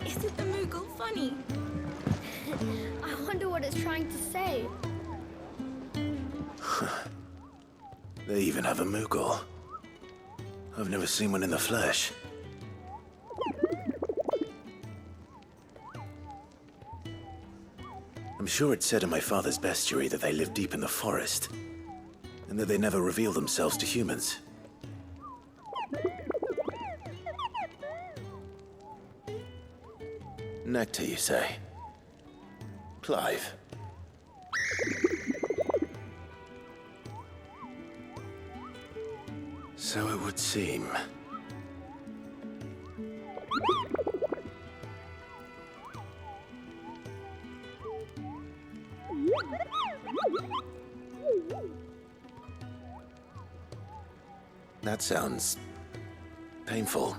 Isn't the Moogle funny? I wonder what it's trying to say. They even have a Moogle. I've never seen one in the flesh. I'm sure it said in my father's bestiary that they live deep in the forest, and that they never reveal themselves to humans. Nectar, you say? Clive. So it would seem. That sounds painful.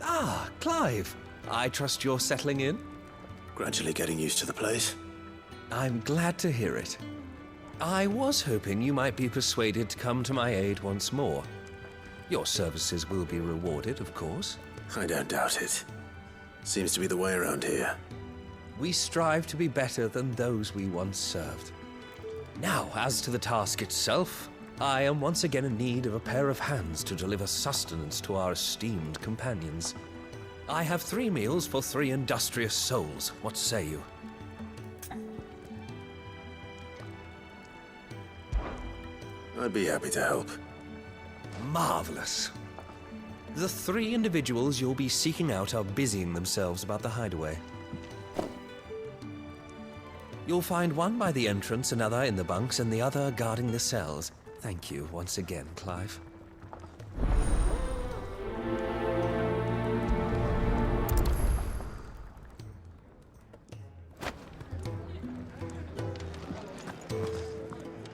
Ah, Clive. I trust you're settling in? Gradually getting used to the place. I'm glad to hear it. I was hoping you might be persuaded to come to my aid once more. Your services will be rewarded, of course. I don't doubt it. Seems to be the way around here. We strive to be better than those we once served. Now, as to the task itself, I am once again in need of a pair of hands to deliver sustenance to our esteemed companions. I have 3 meals for 3 industrious souls. What say you? I'd be happy to help. Marvelous. The 3 individuals you'll be seeking out are busying themselves about the hideaway. You'll find one by the entrance, another in the bunks, and the other guarding the cells. Thank you once again, Clive.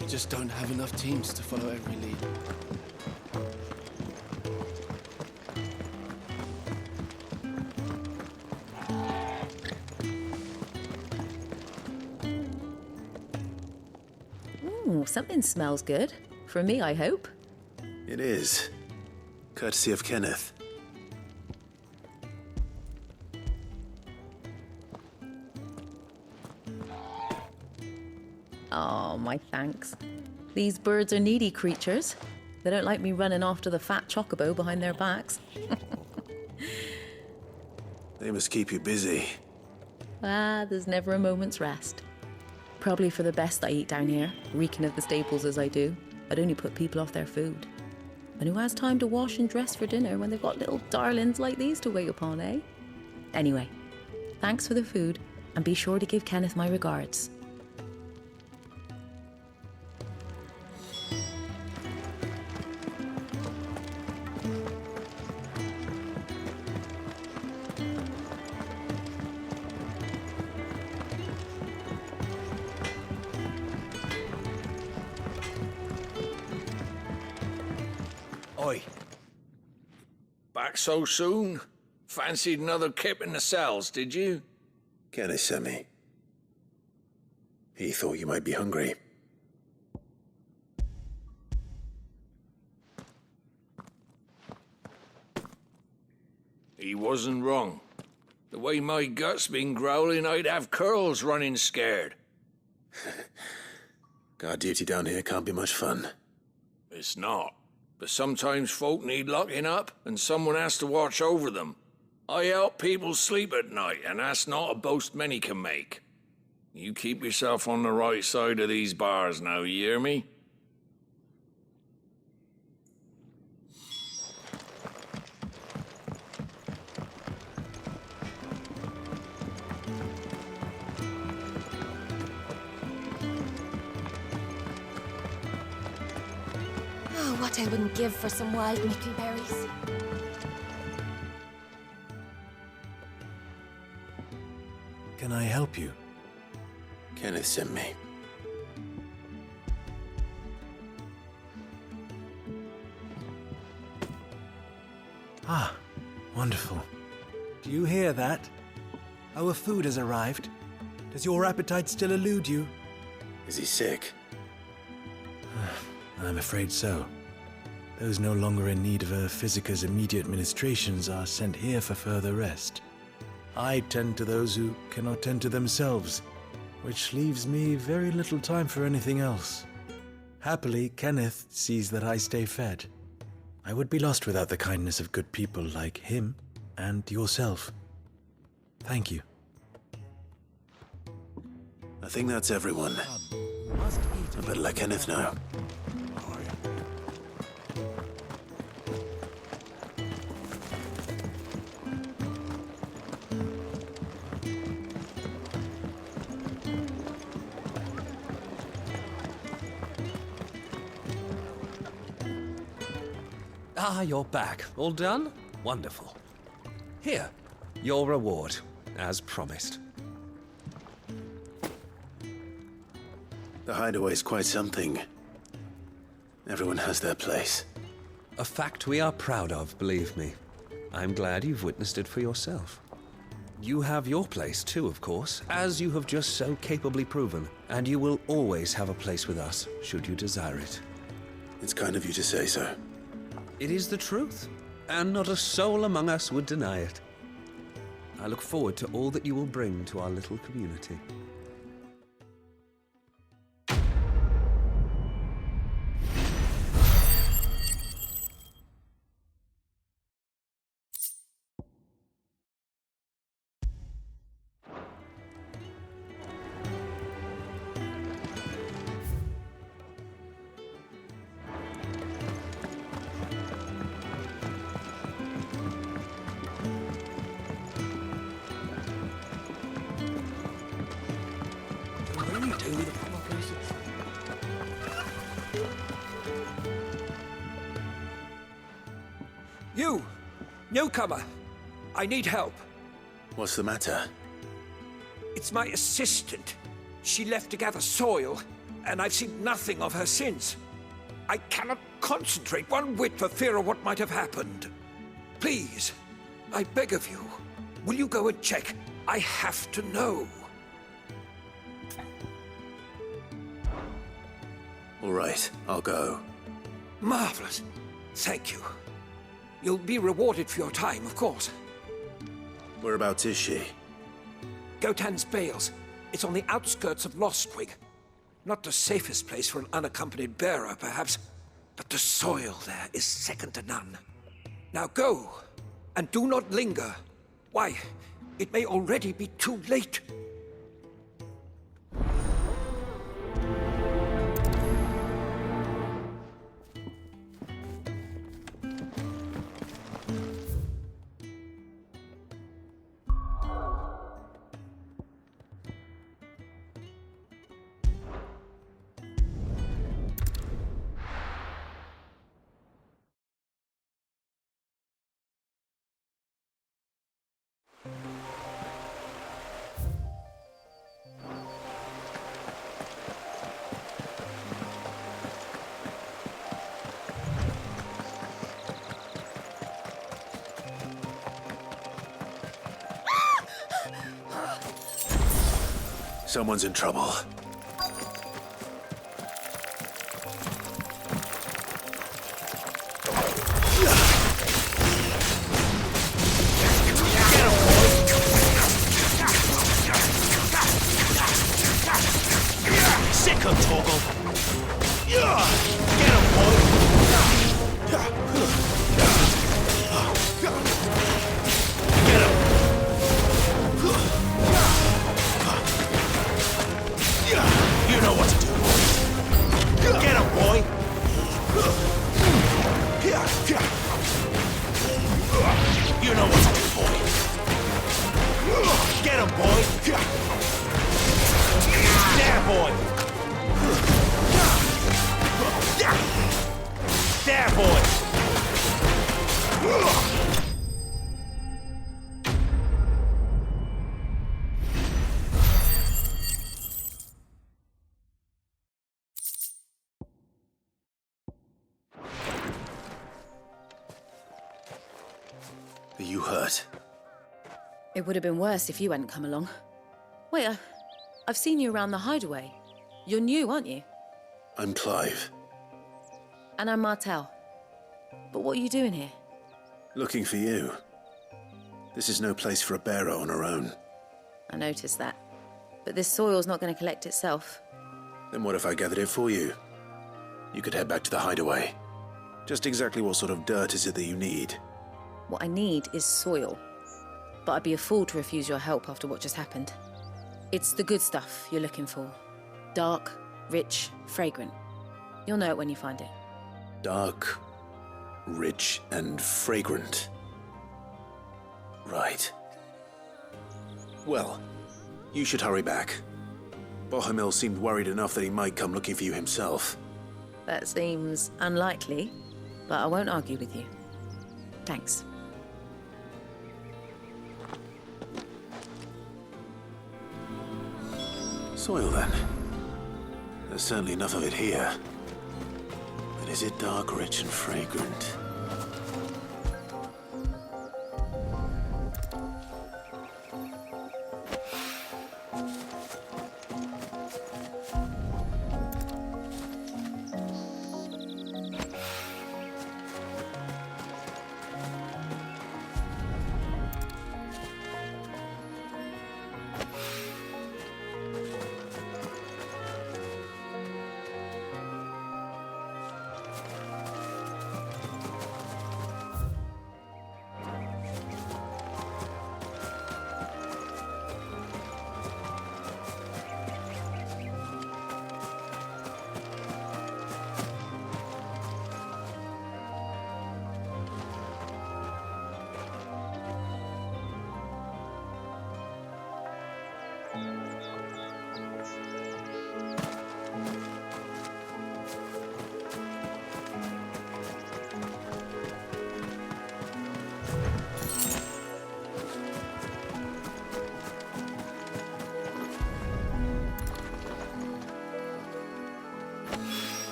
We just don't have enough teams to follow every lead. Ooh, something smells good. For me, I hope. It is. Courtesy of Kenneth. Oh, my thanks. These birds are needy creatures. They don't like me running after the fat chocobo behind their backs. They must keep you busy. Ah, there's never a moment's rest. Probably for the best I eat down here, reeking of the staples as I do. I'd only put people off their food. And who has time to wash and dress for dinner when they've got little darlings like these to wait upon, eh? Anyway, thanks for the food, and be sure to give Kenneth my regards. Oi. Back so soon? Fancied another kip in the cells, did you? Kenneth sent me. He thought you might be hungry. He wasn't wrong. The way my gut's been growling, I'd have curls running scared. Guard duty down here can't be much fun. It's not. But sometimes folk need locking up, and someone has to watch over them. I help people sleep at night, and that's not a boast many can make. You keep yourself on the right side of these bars now, you hear me? Oh, what I wouldn't give for some wild mickleberries. Can I help you? Kenneth sent me. Ah, wonderful. Do you hear that? Our food has arrived. Does your appetite still elude you? Is he sick? I'm afraid so. Those no longer in need of a Physicus immediate ministrations are sent here for further rest. I tend to those who cannot tend to themselves, which leaves me very little time for anything else. Happily, Kenneth sees that I stay fed. I would be lost without the kindness of good people like him and yourself. Thank you. I think that's everyone. I better let Kenneth know. Ah, you're back. All done? Wonderful. Here, your reward, as promised. The hideaway's quite something. Everyone has their place. A fact we are proud of, believe me. I'm glad you've witnessed it for yourself. You have your place too, of course, as you have just so capably proven, and you will always have a place with us, should you desire it. It's kind of you to say so. It is the truth, and not a soul among us would deny it. I look forward to all that you will bring to our little community. You! Newcomer! I need help. What's the matter? It's my assistant. She left to gather soil, and I've seen nothing of her since. I cannot concentrate one whit for fear of what might have happened. Please, I beg of you, will you go and check? I have to know. All right, I'll go. Marvelous. Thank you. You'll be rewarded for your time, of course. Whereabouts is she? Gotan's Bales. It's on the outskirts of Lostwig. Not the safest place for an unaccompanied bearer, perhaps, but the soil there is second to none. Now go, and do not linger. Why, it may already be too late. Someone's in trouble. Sick him, Torgal! Get him, boy! Get him! You know what to do. Get him, boy! You know what to do, boy. Get him, boy! There, boy! There, boy! Are you hurt? It would have been worse if you hadn't come along. Wait, I've seen you around the hideaway. You're new, aren't you? I'm Clive. And I'm Martel. But what are you doing here? Looking for you. This is no place for a bearer on her own. I noticed that. But this soil's not going to collect itself. Then what if I gathered it for you? You could head back to the hideaway. Just exactly what sort of dirt is it that you need? What I need is soil. But I'd be a fool to refuse your help after what just happened. It's the good stuff you're looking for. Dark, rich, fragrant. You'll know it when you find it. Dark, rich, and fragrant. Right. Well, you should hurry back. Bohemil seemed worried enough that he might come looking for you himself. That seems unlikely, but I won't argue with you. Thanks. Soil, then. There's certainly enough of it here. But is it dark, rich, and fragrant?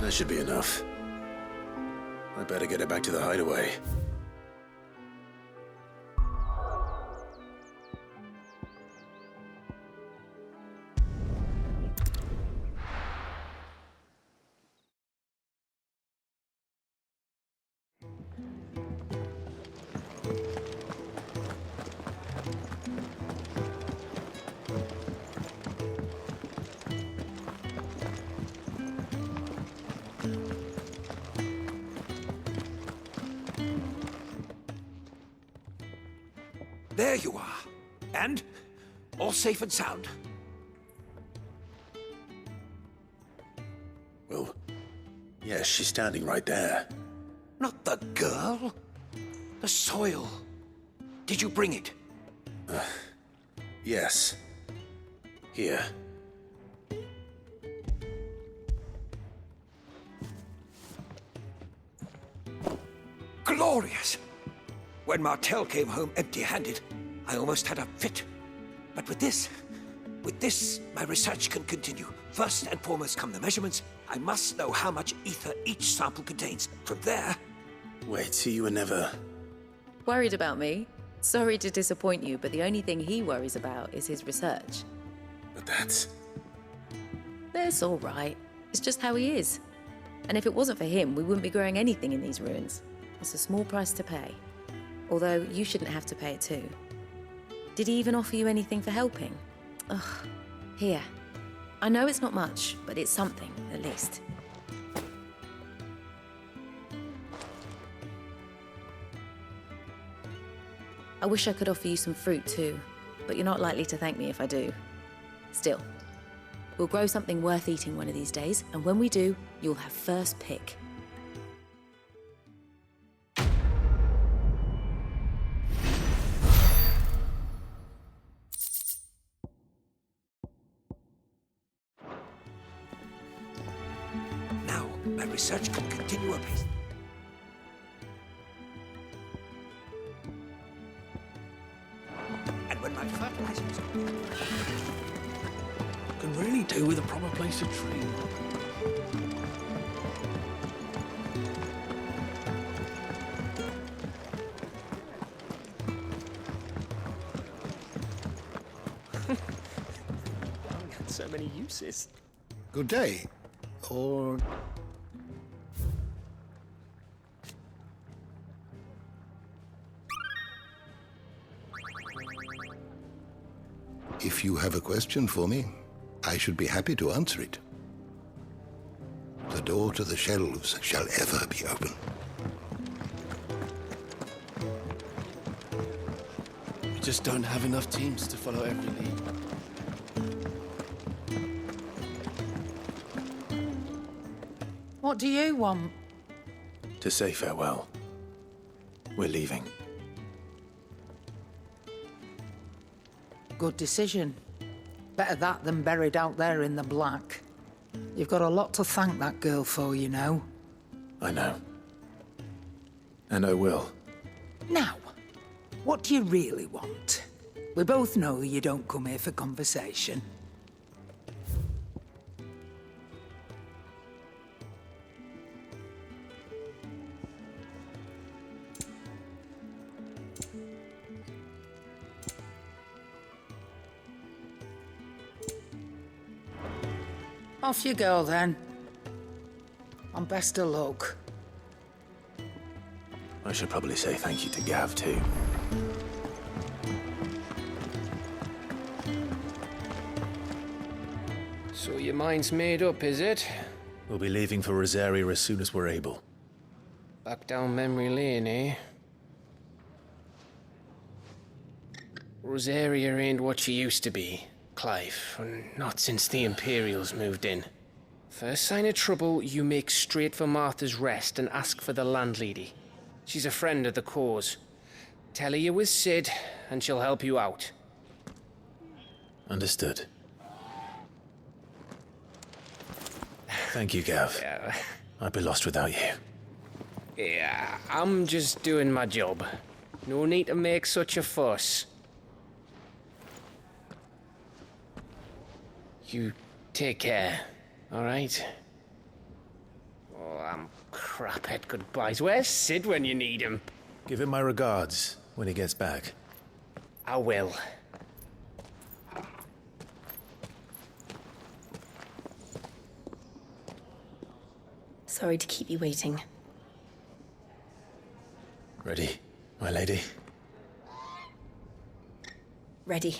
That should be enough. I better get it back to the hideaway. There you are. And all safe and sound. Well, yes, she's standing right there. Not the girl. The soil. Did you bring it? Yes. Here. Glorious! When Martel came home empty-handed, I almost had a fit. But with this, my research can continue. First and foremost come the measurements. I must know how much ether each sample contains. From there... Wait, so you were never... Worried about me? Sorry to disappoint you, but the only thing he worries about is his research. But that's... That's all right. It's just how he is. And if it wasn't for him, we wouldn't be growing anything in these ruins. It's a small price to pay. Although, you shouldn't have to pay it too. Did he even offer you anything for helping? Ugh. Here. I know it's not much, but it's something, at least. I wish I could offer you some fruit too, but you're not likely to thank me if I do. Still, we'll grow something worth eating one of these days, and when we do, you'll have first pick. Now, my research can continue apace. And when my fertilizers... Can really do with a proper place to train. So many uses. Good day. Or... If you have a question for me, I should be happy to answer it. The door to the shelves shall ever be open. We just don't have enough teams to follow every lead. What do you want? To say farewell. We're leaving. Good decision. Better that than buried out there in the black. You've got a lot to thank that girl for, you know. I know. And I will. Now, what do you really want? We both know you don't come here for conversation. Off you go, then. And best of luck. I should probably say thank you to Gav, too. So your mind's made up, is it? We'll be leaving for Rosaria as soon as we're able. Back down memory lane, eh? Rosaria ain't what she used to be, Clive, and not since the Imperials moved in. First sign of trouble, you make straight for Martha's Rest and ask for the landlady. She's a friend of the cause. Tell her you was Sid, and she'll help you out. Understood. Thank you, Gav. Yeah. I'd be lost without you. Yeah, I'm just doing my job. No need to make such a fuss. You take care, all right? Oh, I'm crap at goodbyes. Where's Sid when you need him? Give him my regards when he gets back. I will. Sorry to keep you waiting. Ready, my lady? Ready.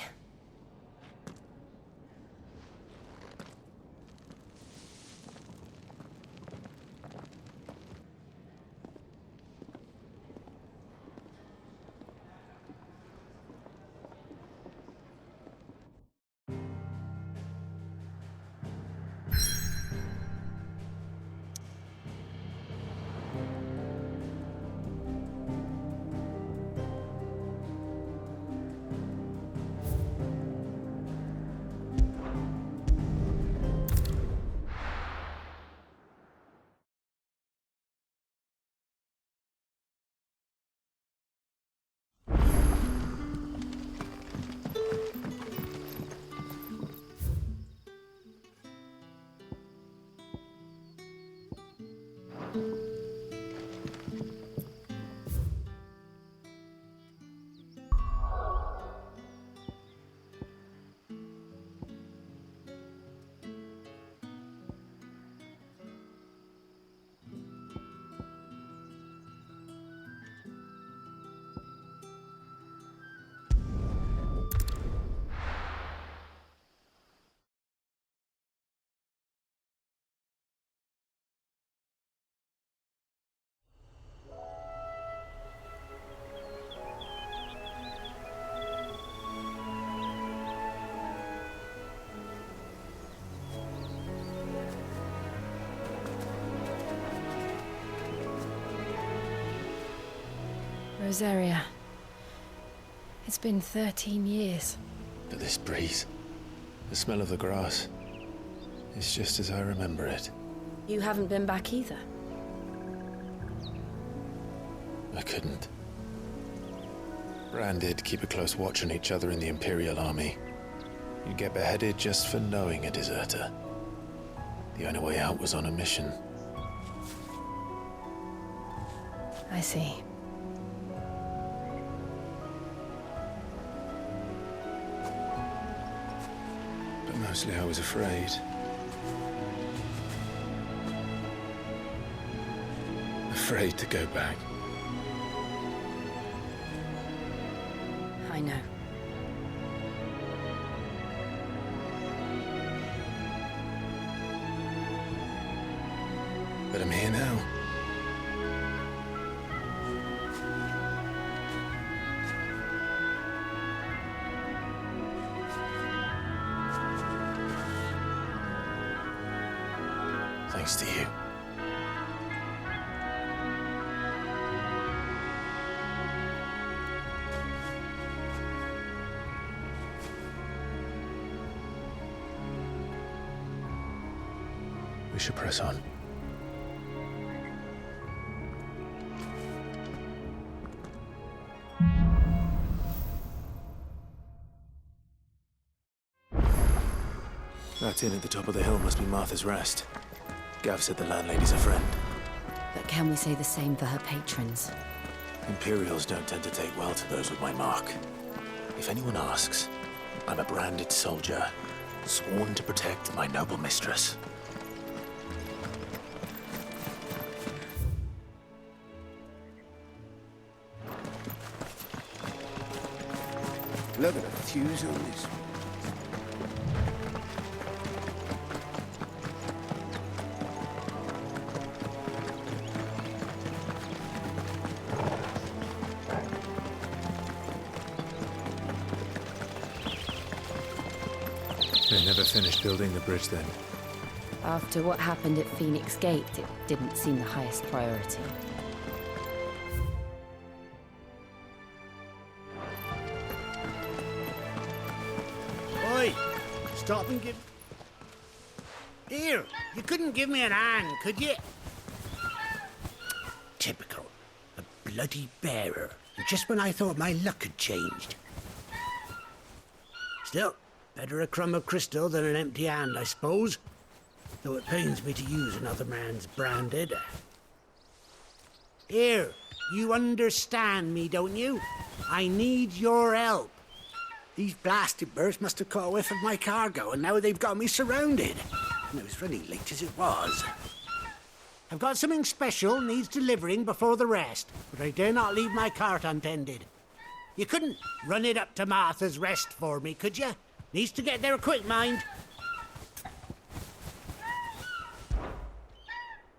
Rosaria. It's been 13 years. But this breeze, the smell of the grass, it's just as I remember it. You haven't been back either. I couldn't. Bran did keep a close watch on each other in the Imperial Army. You'd get beheaded just for knowing a deserter. The only way out was on a mission. I see. Mostly I was afraid. Afraid to go back. I know. But I'm here now. Thanks to you. We should press on. That inn at the top of the hill must be Martha's Rest. Gav said the landlady's a friend. But can we say the same for her patrons? Imperials don't tend to take well to those with my mark. If anyone asks, I'm a branded soldier, sworn to protect my noble mistress. Look at the fuse on this. They never finished building the bridge then. After what happened at Phoenix Gate, it didn't seem the highest priority. Oi! Stop and give... Here, you couldn't give me an hand, could you? Typical. A bloody bearer. Just when I thought my luck had changed. Still, better a crumb of crystal than an empty hand, I suppose. Though it pains me to use another man's branded. Here, you understand me, don't you? I need your help. These blasted birds must have caught a whiff of my cargo, and now they've got me surrounded. And it was running late as it was. I've got something special needs delivering before the rest, but I dare not leave my cart untended. You couldn't run it up to Martha's Rest for me, could you? Needs to get there quick, mind.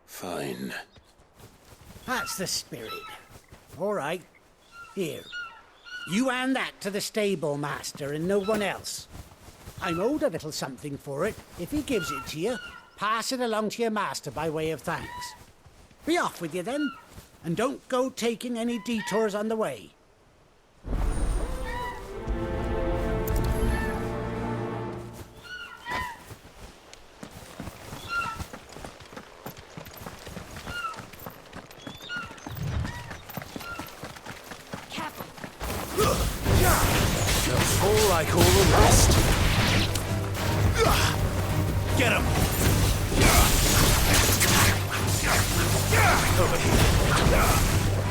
Fine. That's the spirit. All right. Here. You hand that to the stable master and no one else. I'm owed a little something for it. If he gives it to you, pass it along to your master by way of thanks. Be off with you then, and don't go taking any detours on the way. That's all I call the rest. Get him! Over here.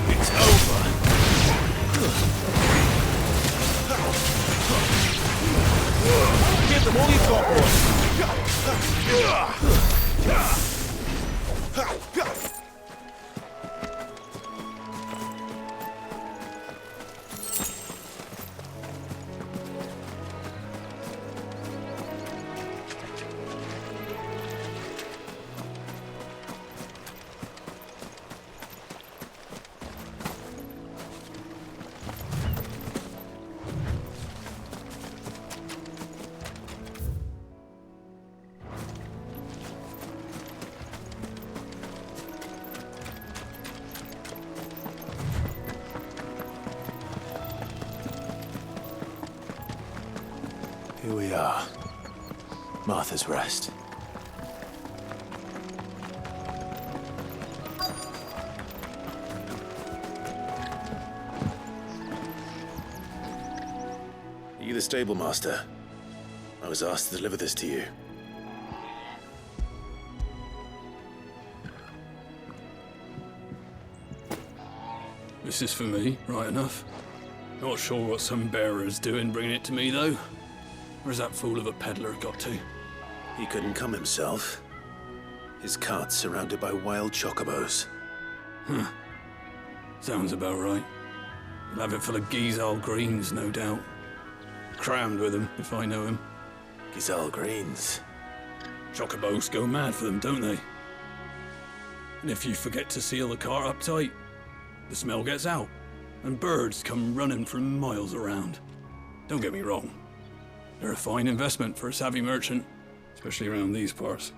It's over. Give them all you've got, boys. Here we are. Martha's Rest. Are you the stable master? I was asked to deliver this to you. This is for me, right enough. Not sure what some bearer's doing bringing it to me, though. Where's that fool of a peddler got to? He couldn't come himself. His cart's surrounded by wild chocobos. Huh. Sounds about right. He'll have it full of Gizal greens, no doubt. Crammed with them, if I know him. Gizal greens? Chocobos go mad for them, don't they? And if you forget to seal the cart up tight, the smell gets out, and birds come running from miles around. Don't get me wrong. They're a fine investment for a savvy merchant, especially around these parts.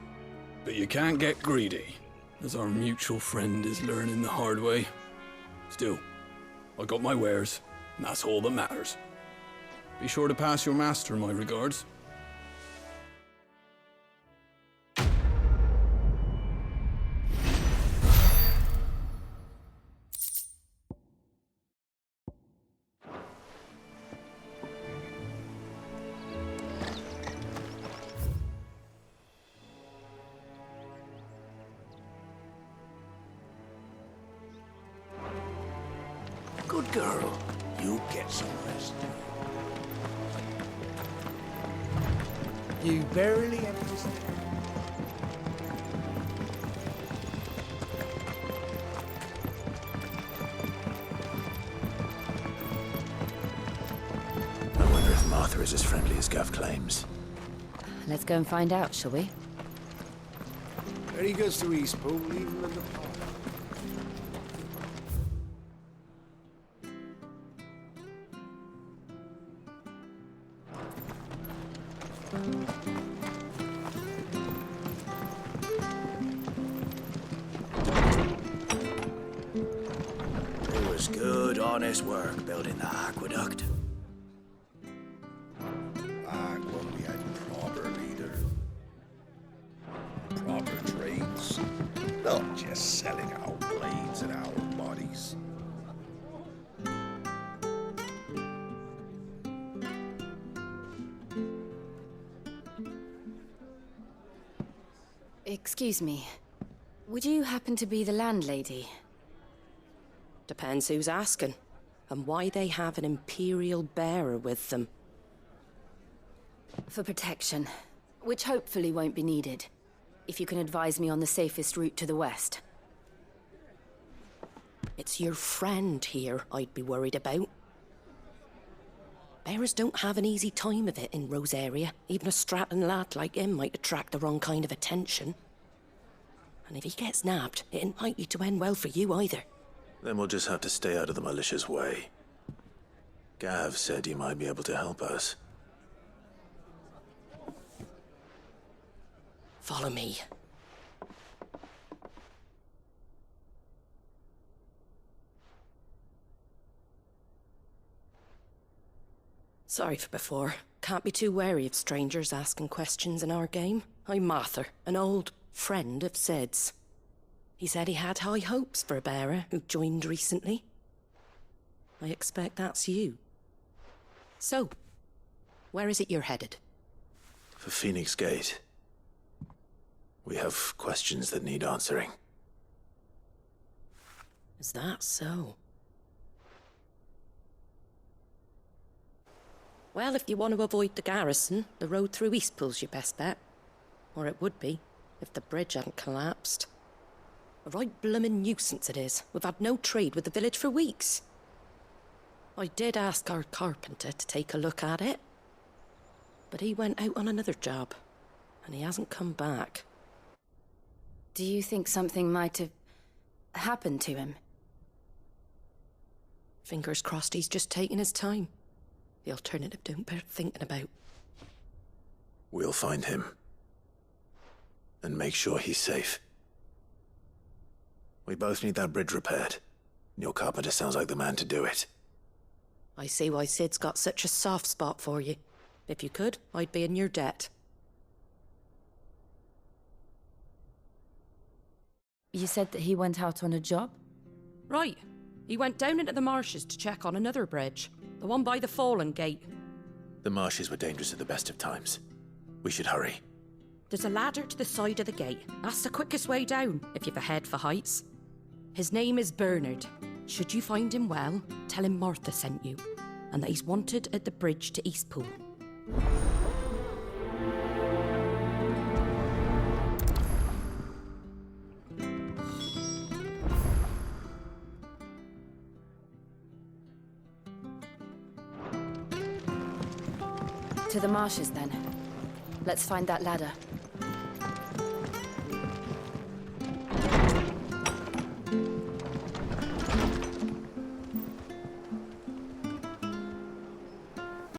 But you can't get greedy, as our mutual friend is learning the hard way. Still, I got my wares, and that's all that matters. Be sure to pass your master my regards. Good girl. You get some rest. You barely have to stay. I wonder if Martha is as friendly as Gav claims. Let's go and find out, shall we? There he goes to Eastpool, leave him in the park. It was good, honest work building the aqueduct. Back when we had proper leader. Proper trades. Not just selling our blades and our bodies. Excuse me. Would you happen to be the landlady? Depends who's asking, and why they have an Imperial bearer with them. For protection, which hopefully won't be needed. If you can advise me on the safest route to the west. It's your friend here I'd be worried about. Bearers don't have an easy time of it in Rosaria. Even a Stratton lad like him might attract the wrong kind of attention. And if he gets nabbed, it ain't likely to end well for you either. Then we'll just have to stay out of the malicious way. Gav said he might be able to help us. Follow me. Sorry for before. Can't be too wary of strangers asking questions in our game. I'm Martha, an old friend of Sid's. He said he had high hopes for a bearer who joined recently. I expect that's you. So, where is it you're headed? For Phoenix Gate. We have questions that need answering. Is that so? Well, if you want to avoid the garrison, the road through Eastpool's your best bet. Or it would be, if the bridge hadn't collapsed. A right bloomin' nuisance it is. We've had no trade with the village for weeks. I did ask our carpenter to take a look at it. But he went out on another job, and he hasn't come back. Do you think something might have happened to him? Fingers crossed he's just taking his time. The alternative don't bear thinking about. We'll find him. And make sure he's safe. We both need that bridge repaired. Your carpenter sounds like the man to do it. I see why Sid's got such a soft spot for you. If you could, I'd be in your debt. You said that he went out on a job? Right. He went down into the marshes to check on another bridge. The one by the Fallen Gate. The marshes were dangerous at the best of times. We should hurry. There's a ladder to the side of the gate. That's the quickest way down, if you've a head for heights. His name is Bernard. Should you find him well, tell him Martha sent you, and that he's wanted at the bridge to Eastpool. To the marshes, then. Let's find that ladder.